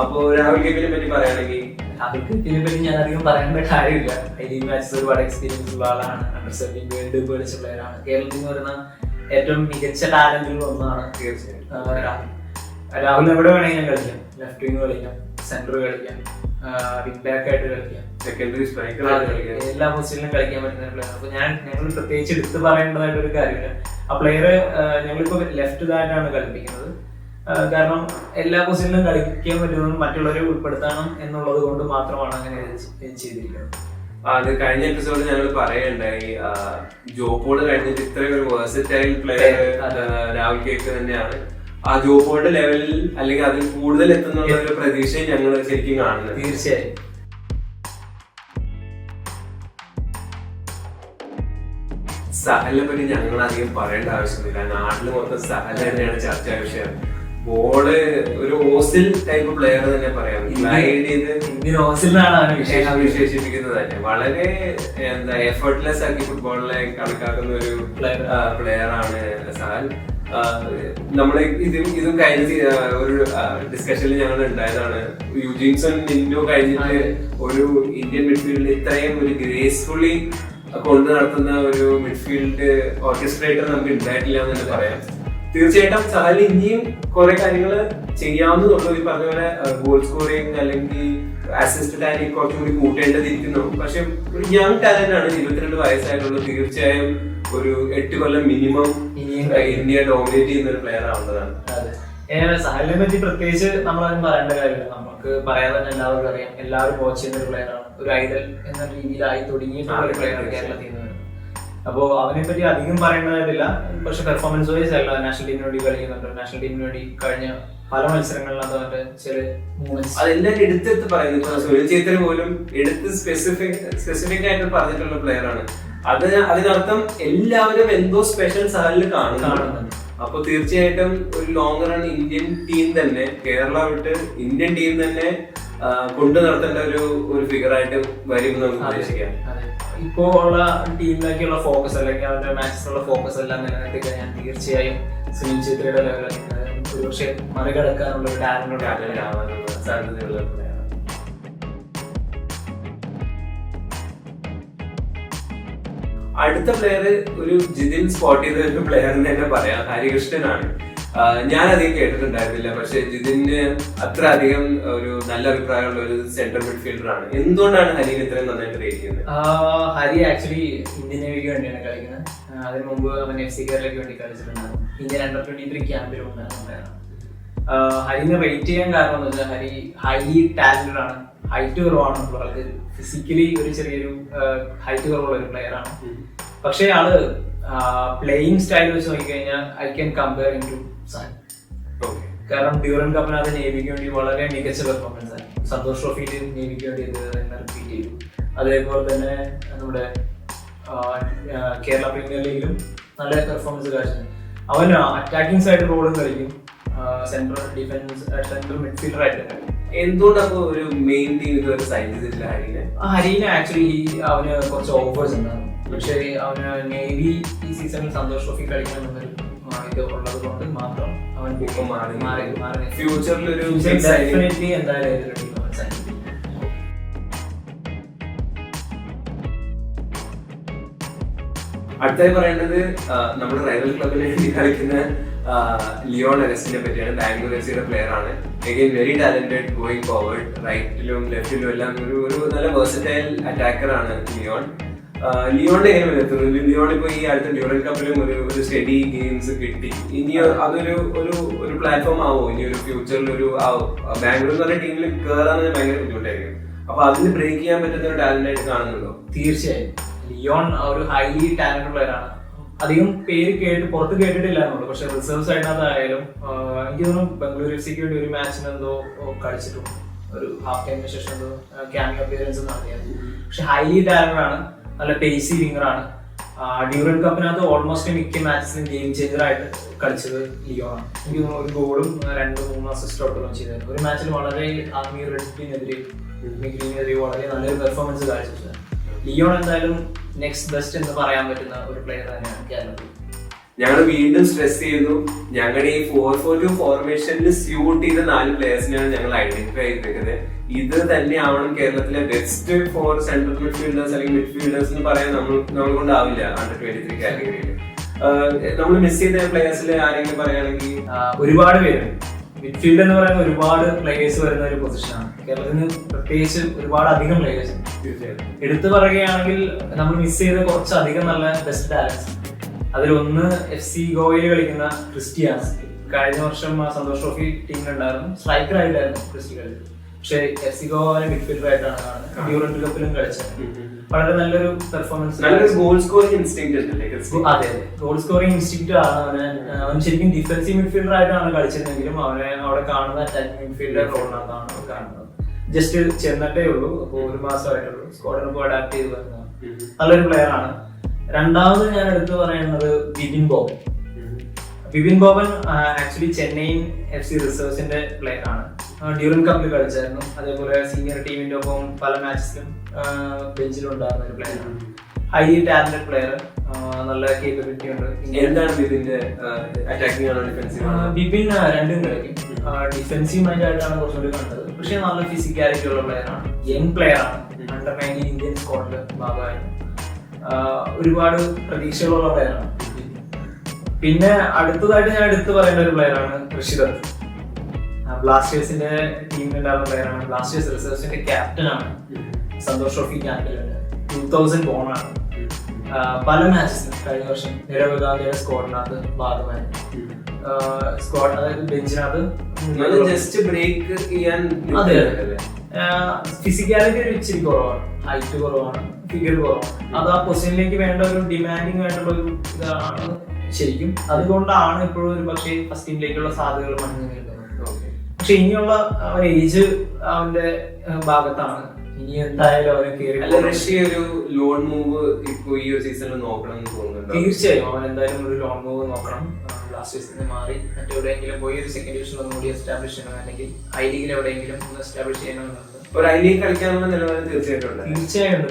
അപ്പോ രാഹുൽ KPനെ പറ്റി പറയുകയാണെങ്കിൽ, രാഹുൽ KPനെ പറ്റി ഞാൻ അധികം പറയേണ്ട കാര്യമില്ല. ഐ മാച്ചസ് ഒരുപാട് എക്സ്പീരിയൻസ് ഉള്ള ആളാണ്. അണ്ടർ 17 വേൾഡ് കപ്പ് കളിച്ച പ്ലെയർ ആണ്. കേരളത്തിൽ നിന്ന് വരുന്ന ഏറ്റവും മികച്ച ടാലന്റുകളിൽ ഒന്നാണ് തീർച്ചയായും രാഹുൽ. എവിടെ വേണമെങ്കിലും കളിക്കാം. ലെഫ്റ്റ് വിങ് കളിക്കാം, സെന്റർ കളിക്കാം, വിങ് ബാക്ക് ആയിട്ട് കളിക്കാം, സെക്കൻഡറി സ്ട്രൈക്കർ, എല്ലാ പൊസിഷനിലും കളിക്കാൻ പറ്റുന്ന പ്ലെയർ. അപ്പൊ ഞങ്ങൾ പ്രത്യേകിച്ച് എടുത്ത് പറയേണ്ടതായിട്ട് ഒരു കാര്യമില്ല. ആ പ്ലെയർ ഞങ്ങളിപ്പോ ലെഫ്റ്റ് ബാക്കാണ് കളിപ്പിക്കുന്നത്. കാരണം എല്ലാ പൊസിഷനിലും കളിക്കാൻ പറ്റുന്നതും മറ്റുള്ളവരെ ഉൾപ്പെടുത്തണം എന്നുള്ളത് കൊണ്ട് മാത്രമാണ് അങ്ങനെ ചെയ്തിരിക്കുന്നത്. അത് കഴിഞ്ഞ എപ്പിസോഡ് ഞങ്ങൾ പറയുണ്ടായി, ജോപ്പോട് കഴിഞ്ഞിട്ട് ഇത്രയും ഒരു വേഴ്സറ്റൈൽ പ്ലെയർ രാഹുൽ കേക്ക് തന്നെയാണ്. ആ ജോപ്പോയുടെ ലെവലിൽ അല്ലെങ്കിൽ അതിൽ കൂടുതൽ എത്തുന്നുള്ള ഒരു പ്രതീക്ഷയും ഞങ്ങൾ ശരിക്കും കാണുന്നത്. തീർച്ചയായും. സഹലിനെ പറ്റി ഞങ്ങൾ അധികം പറയേണ്ട ആവശ്യമില്ല. നാട്ടിൽ മൊത്തം സഹൽ തന്നെയാണ് ചർച്ചാ വിഷയം. ബോള് ഒരു ഓസിൽ ടൈപ്പ് പ്ലെയർ തന്നെ പറയാം. ഗ്ലൈഡ് ചെയ്ത് വിശേഷിപ്പിക്കുന്നത് തന്നെ വളരെ എന്താ എഫേർട്ട്ലെസ് ആക്കി ഫുട്ബോളിനെ കണക്കാക്കുന്ന ഒരു പ്ലെയർ ആണ് സഹൽ. നമ്മളെ ഇതും കഴിഞ്ഞ ഒരു ഡിസ്കഷനിൽ ഞങ്ങൾ ഉണ്ടായതാണ്. യുജീൻസൺ ഇൻഡോ കഴിഞ്ഞിട്ട് ഒരു ഇന്ത്യൻ മിഡ്ഫീൽഡിൽ ഇത്രയും ഒരു ഗ്രേസ്ഫുള്ളി കൊണ്ട് നടത്തുന്ന ഒരു മിഡ്ഫീൽഡ് ഓർക്കസ്ട്രേറ്റർ നമുക്ക് ഉണ്ടായിട്ടില്ല എന്ന് തന്നെ പറയാം. തീർച്ചയായിട്ടും സഹൽ ഇനിയും കുറെ കാര്യങ്ങൾ ചെയ്യാവുന്നതുള്ളൂ. ഈ പറഞ്ഞ പോലെ ഗോൾ സ്കോറിങ് അല്ലെങ്കിൽ അസിസ്റ്റ് ടാലി കുറച്ചുകൂടി കൂട്ടേണ്ടതിരിക്കുന്നു. പക്ഷെ ഒരു യങ് ടാലന്റ് ആണ്, 22 വയസ്സായിട്ടുള്ളൂ. തീർച്ചയായും ഒരു 8 കൊല്ലം മിനിമം ഇന്ത്യ ഡോമിനേറ്റ് ചെയ്യുന്ന ഒരു പ്ലെയർ ആവുന്നതാണ്. സഹലിനെ പറ്റി പ്രത്യേകിച്ച് നമ്മളതിന് പറയേണ്ട കാര്യമില്ല. നമുക്ക് പറയാതെ തന്നെ എല്ലാവർക്കും അറിയാം. എല്ലാവരും വാച്ച് ചെയ്യുന്ന ഒരു പ്ലെയർ ആണ്. ഒരു ഐഡൽ എന്ന രീതിയിലായി തുടങ്ങിയിട്ടുള്ള ഒരു പ്ലെയർ ആണ് കേരളത്തിൽ നിന്ന്. അപ്പോൾ അവനെ പറ്റി അധികം പറയേണ്ടതായിട്ടില്ല. പക്ഷെ പെർഫോമൻസ് വൈസ് അല്ല, നാഷണൽ ടീമിന് വേണ്ടി കളിക്കുന്നുണ്ട്. നാഷണൽ ടീമിന് വേണ്ടി കഴിഞ്ഞ പല മത്സരങ്ങളിലും അവന്റെ ചില മൂവ്മെന്റ്സ് അതെല്ലാം എടുത്തെടുത്ത് പറയുന്നത്. സുനിൽ ഛേത്രി പോലും എടുത്ത് സ്പെസിഫിക് ആയിട്ട് പറഞ്ഞിട്ടുള്ള പ്ലെയർ ആണ്. അതിനർത്ഥം എല്ലാവരും എന്തോ സ്പെഷ്യൽ സഹലിൽ കാണുന്നുണ്ട്. അപ്പൊ തീർച്ചയായിട്ടും ഒരു ലോങ് റൺ ഇന്ത്യൻ ടീം തന്നെ, കേരള വിട്ട് ഇന്ത്യൻ ടീം തന്നെ കൊണ്ടു നടത്തേണ്ട ഒരു ഫിഗർ ആയിട്ട് വരും നമുക്ക് ഉദ്ദേശിക്കാം. ഇപ്പോ ഉള്ള ടീമിലേക്കുള്ള ഫോക്കസ് അല്ലെങ്കിൽ അവരുടെ മാച്ചിലുള്ള ഫോക്കസ് എല്ലാം നിലനിർത്തി കഴിഞ്ഞാൽ തീർച്ചയായും സുനിൽ ഛേത്രിയുടെ ലെവലിൽ ഒരുപക്ഷെ മറികടക്കാനുള്ള ഒരു ടാലന്റ് സാധ്യതയുള്ള. അടുത്ത പ്ലെയർ ഒരു ജിതിൻ സ്പോട്ട് ചെയ്ത ഒരു പ്ലെയർ എന്ന് തന്നെ പറയാം, ഹരികൃഷ്ണനാണ്. ഞാൻ അധികം കേട്ടിട്ടുണ്ടായിരുന്നില്ല, പക്ഷെ ജിതിന് അത്ര അധികം ഒരു നല്ല അഭിപ്രായമുള്ള ഒരു സെൻട്രൽ മിഡ്ഫീൽഡർ ആണ്. എന്തുകൊണ്ടാണ് ഹരിനെ ഇത്രയും നന്നായിട്ട് റേറ്റ് ചെയ്യുന്നത്? ഹരി ആക്ച്വലി ഇന്ത്യൻ നേവിക്ക് വേണ്ടിയാണ് കളിക്കുന്നത്. അതിന് മുമ്പ് അവൻ FC കേരളയ്ക്ക് വേണ്ടി കളിച്ചിട്ടുണ്ടായിരുന്നു. ഇന്ത്യൻ Under-23 ക്യാമ്പിലും ഉണ്ടായിരുന്നു. ഹരിനെ റേറ്റ് ചെയ്യാൻ കാരണം എന്ന് വെച്ചാൽ ഹരി ഹൈലി ടാലന്റഡ് ആണ്. ഹൈറ്റ് കുറവാണ്. ആൾക്ക് ഫിസിക്കലി ഒരു ചെറിയൊരു ഹൈറ്റ് കുറവുള്ള ഒരു പ്ലെയർ ആണ്. പക്ഷേ ആള് പ്ലേയിങ് സ്റ്റൈൽ വെച്ച് നോക്കിക്കഴിഞ്ഞാൽ I can compare in to Sahal. കാരണം ഡ്യൂറൻ കപ്പിനകത്ത് നേവിക്ക് വേണ്ടി വളരെ മികച്ച പെർഫോമൻസ് ആണ്. സന്തോഷ് ട്രോഫിയിൽ നേവിക്ക് വേണ്ടി റിപ്പീറ്റ് ചെയ്തു. അതേപോലെ തന്നെ നമ്മുടെ കേരള പ്രീമിയർ ലീഗിലും നല്ല പെർഫോമൻസ് കാഴ്ച. അവൻ അറ്റാക്കിംഗ് സൈഡ് റോളും കളിക്കും, സെൻട്രൽ ഡിഫൻസ് സെൻട്രൽ മിഡ്ഫീൽഡർ ആയിട്ട്. എന്തുകൊണ്ടപ്പോ ഒരു മെയിൻ ടീം ഇതുവരെ സൈൻ ചെയ്തിട്ടില്ല ഹരിനെ? ഹരിനെ ആക്ച്വലി അവന് കുറച്ച് ഓഫേഴ്സ് ഉണ്ടായിരുന്നു. പക്ഷേ അവന് നേവി ഈ സീസണിൽ സന്തോഷ് ട്രോഫി കളിക്കണമെന്നൊരു ഇത് ഉള്ളത് കൊണ്ട് മാത്രം അവൻ മാറി. ഫ്യൂച്ചറിൽ ഒരു ഡെഫിനറ്റ്ലി എന്തായാലും അടുത്തായി പറയേണ്ടത് നമ്മുടെ റൈവൽ ക്ലബിന് വേണ്ടി കളിക്കുന്ന ലിയോൺ അഗസ്റ്റിനെ പറ്റിയാണ്. ബാംഗ്ലൂർ FC പ്ലെയർ ആണ്. Again very talented going forward. റൈറ്റിലും ലെഫ്റ്റിലും എല്ലാം ഒരു നല്ല വേഴ്സറ്റൈൽ അറ്റാക്കർ ആണ് ലിയോൺ. ലിയോണിന്റെ എങ്ങനെ വരത്തുള്ളൂ? ലിയോൺ ഇപ്പൊ ഈ അടുത്ത ഡ്യൂറൻ കപ്പിലും ഒരു സ്റ്റഡി ഗെയിംസ് കിട്ടി. ഇനി അതൊരു ഒരു പ്ലാറ്റ്ഫോം ആവോ ഇനി ഒരു ഫ്യൂച്ചറിൽ? ഒരു ബാംഗ്ലൂർ എന്ന് പറഞ്ഞ ടീമിൽ കയറാൻ ഭയങ്കര ബുദ്ധിമുട്ടായിരിക്കും. അപ്പൊ അതിന് ബ്രേക്ക് ചെയ്യാൻ പറ്റുന്ന ഒരു ടാലന്റ് ആയിട്ട് കാണുന്നുണ്ടോ? തീർച്ചയായും. ലിയോൺ ഒരു ഹൈലി ടാലന്റഡ് പ്ലെയർ ആണ്. അധികം പേര് പുറത്ത് കേട്ടിട്ടില്ല എന്നുള്ളൂ. പക്ഷെ റിസർവ്സ് ആയിട്ടായാലും എനിക്ക് തോന്നുന്നു ബാംഗ്ലൂർ FC വേണ്ടി ഒരു മാച്ചിന് എന്തോ കളിച്ചിട്ടുണ്ട്. ഒരു ഹാഫ് ടൈമിന് ശേഷം എന്തോ ക്യാമിയോ അപ്പിയറൻസ് നടത്തിയത്. പക്ഷെ ഹൈലി ടാലന്റഡ് ആണ്. നല്ല പേസി വിങ്ങർ ആണ്. ഡ്യൂറൻ കപ്പിനകത്ത് ഓൾമോസ്റ്റ് മിക്ക മാച്ചസിലും ഗെയിം ചേഞ്ചർ ആയിട്ട് കളിച്ചത് ലിയോൺ ആണ്. എനിക്ക് തോന്നുന്നു ഒരു ഗോളും 2-3 അസിസ്റ്റോട്ടും ചെയ്തായിരുന്നു. ഒരു മാച്ചിൽ വളരെ ആർമി റെഡിനെതിരെ വളരെ നല്ലൊരു പെർഫോമൻസ് കാഴ്ചവെച്ചത്. ലിയോൺ എന്തായാലും നെക്സ്റ്റ് ബെസ്റ്റ് എന്ന് പറയാൻ പറ്റുന്ന ഒരു പ്ലെയർ തന്നെയാണ് കേരളത്തിൽ. ഞങ്ങൾ വീണ്ടും സ്ട്രെസ് ചെയ്യുന്നു, ഞങ്ങളുടെ ഈ 4-4-2 ഫോർമേഷനിൽ സ്യൂട്ട് ചെയ്ത 4 പ്ലേയേഴ്സിനെയാണ് ഞങ്ങൾ ഐഡന്റിഫൈ ചെയ്തിരിക്കുന്നത്. ഇത് തന്നെയാവണം കേരളത്തിലെ ബെസ്റ്റ് 4 സെൻട്രൽ മിഡ്ഫീൽഡേഴ്സ് അല്ലെങ്കിൽ മിഡ്ഫീൽഡേഴ്സ് എന്ന് പറയാൻ നമ്മൾ കൊണ്ടാവില്ല Under-23 കാറ്റഗറിയിൽ. നമ്മൾ മിസ് ചെയ്ത പ്ലേയേഴ്സിൽ ആരെങ്കിലും പറയുകയാണെങ്കിൽ ഒരുപാട് പേര്. മിഡ്ഫീൽഡ് എന്ന് പറയുന്ന ഒരുപാട് പ്ലേയേഴ്സ് വരുന്ന ഒരു പൊസിഷനാണ്. കേരളത്തിന് പ്രത്യേകിച്ച് ഒരുപാട് അധികം പ്ലേയേഴ്സ്. എടുത്തു പറയുകയാണെങ്കിൽ നമ്മൾ മിസ് ചെയ്ത കുറച്ചധികം നല്ല ബെസ്റ്റ് ടാലൻസ്. അതിലൊന്ന് FC ഗോവയിൽ കളിക്കുന്ന ക്രിസ്റ്റിയാസ്. കഴിഞ്ഞ വർഷം സന്തോഷ് ട്രോഫി ടീമിലുണ്ടായിരുന്നു. സ്ട്രൈക്കർ ആയിട്ടായിരുന്നു ക്രിസ്റ്റി കളിച്ചത്. പക്ഷെ FC ഗോവനെ മിഡ്ഫീൽഡർ ആയിട്ടാണ് കാണുന്നത്. ഡ്യൂറന്റ് കപ്പിലും കളിച്ചത്. വളരെ നല്ലൊരു പെർഫോമൻസ്. Goal scoring instinct. അതെ, ഗോൾ സ്കോറിംഗ് ഇൻസ്റ്റിങ്ക്റ്റ് ആണ്. അവൻ ശരിക്കും ഡിഫൻസീവ് മിഡ്ഫീൽഡർ ആയിട്ടാണ് കളിച്ചിരുന്നെങ്കിലും അവനെ അവിടെ കാണുന്ന അറ്റാക്കിംഗ് മിഡ്ഫീൽഡർ റോളിനകത്താണ് കാണുന്നത്. ജസ്റ്റ് ചെന്നിട്ടേ ഉള്ളൂ, അപ്പോൾ 1 മാസമായിട്ടുള്ളൂ. സ്ക്വാഡിനൊപ്പം അഡാപ്റ്റ് ചെയ്ത് വരുന്നത് നല്ലൊരു പ്ലെയർ ആണ്. രണ്ടാമത് ഞാൻ എടുത്തു പറയുന്നത് ബിപിൻ ബോബൻ. ബിപിൻ ബോബൻ ആക്ച്വലി ചെന്നൈയിൻ FC റിസർവ്സിന്റെ പ്ലെയർ ആണ്. ഡ്യൂറന്റ് കപ്പിൽ കളിച്ചായിരുന്നു. അതേപോലെ സീനിയർ ടീമിന്റെ ഒപ്പം പല മാച്ചസിലും ബെഞ്ചിലുണ്ടായിരുന്ന ഒരു പ്ലെയർ ആണ്. ഹൈലി ടാലന്റഡ് പ്ലെയർ, നല്ല കേപ്പബിലിറ്റി ഉണ്ട്. എന്താണ് ബിപിന്റെ അറ്റാക്കിംഗ് ആണോ ഡിഫൻസീവ് ആണോ? ബിപിൻ രണ്ടും കളിക്കും. ഡിഫൻസീവ് മൈൻഡ് ആയിട്ടാണ് കുറച്ചുകൂടി കണ്ടത്. പക്ഷെ നല്ല ഫിസിക്കാലിറ്റി ഉള്ള പ്ലെയർ ആണ്. യങ് പ്ലെയർ ആണ്. അണ്ടർ-19 ഇന്ത്യൻ സ്ക്വാഡിൽ ഭാഗമായിരുന്നു. ഒരുപാട് പ്രതീക്ഷകളുള്ള പ്ലെയർ ആണ്. പിന്നെ അടുത്തതായിട്ട് ഞാൻ എടുത്തു പറയേണ്ട ഒരു പ്ലെയർ ആണ് ഋഷി ദത്ത്. ബ്ലാസ്റ്റേഴ്സിന്റെ ടീമിലുണ്ടായിരുന്ന പ്ലെയർ ആണ്. ബ്ലാസ്റ്റേഴ്സ് റിസർവ്സിന്റെ ക്യാപ്റ്റൻ ആണ്. സന്തോഷ് ട്രോഫി ക്യാപ്റ്റൻ 2000 ബോണാണ്. പല മാച്ചസിലും കഴിഞ്ഞ വർഷം നിരവധിയുടെ സ്ക്വാഡിനകത്ത് ഭാഗമായി. സ്ക്വാഡ് അതായത് ബെഞ്ചിനകത്ത് ജസ്റ്റ് ബ്രേക്ക് ചെയ്യാൻ. അതെ, ഫിസിക്കാലിറ്റി ഒരു ഇച്ചിരി കുറവാണ്. ഹൈറ്റ് കുറവാണ്, ഫിഗർ കുറവാണ്. അത് ആ പൊസിഷനിലേക്ക് വേണ്ട ഒരു ഡിമാൻഡിങ് ആയിട്ടുള്ള ഒരു ഇതാണ് ശരിക്കും. അതുകൊണ്ടാണ് ഇപ്പോഴും ഒരു പക്ഷേ ഫസ്റ്റ് ടീമിലേക്കുള്ള സാധ്യതകൾ മഞ്ഞു നിൽക്കുന്നത്. പക്ഷെ ഇനിയുള്ള ഏജ് അവന്റെ ഭാഗത്താണ്. ഇനി എന്തായാലും അവനെ ഒരു ലോൺ മൂവ് ഇപ്പൊ ഈ ഒരു സീസണിൽ നോക്കണം എന്ന് തോന്നുന്നുണ്ട്. തീർച്ചയായും അവൻ എന്തായാലും ഒരു ലോൺ മൂവ് നോക്കണം. ബ്ലാസ്റ്റേഴ്സിന് മാറി മറ്റെവിടെയെങ്കിലും പോയി ഒരു സെക്കൻഡ് ഡിവിഷൻ ഒന്നുകൂടി എസ്റ്റാബ്ലിഷ് ചെയ്യണം, അല്ലെങ്കിൽ ഐ ലീഗിൽ എവിടെയെങ്കിലും ഒന്ന് എസ്റ്റാബ്ലിഷ് ചെയ്യണമെന്നുണ്ട്. ഒരു ഐ ലീഗ് കളിക്കാനുള്ള നിലവാരം തീർച്ചയായിട്ടും ഉണ്ട്.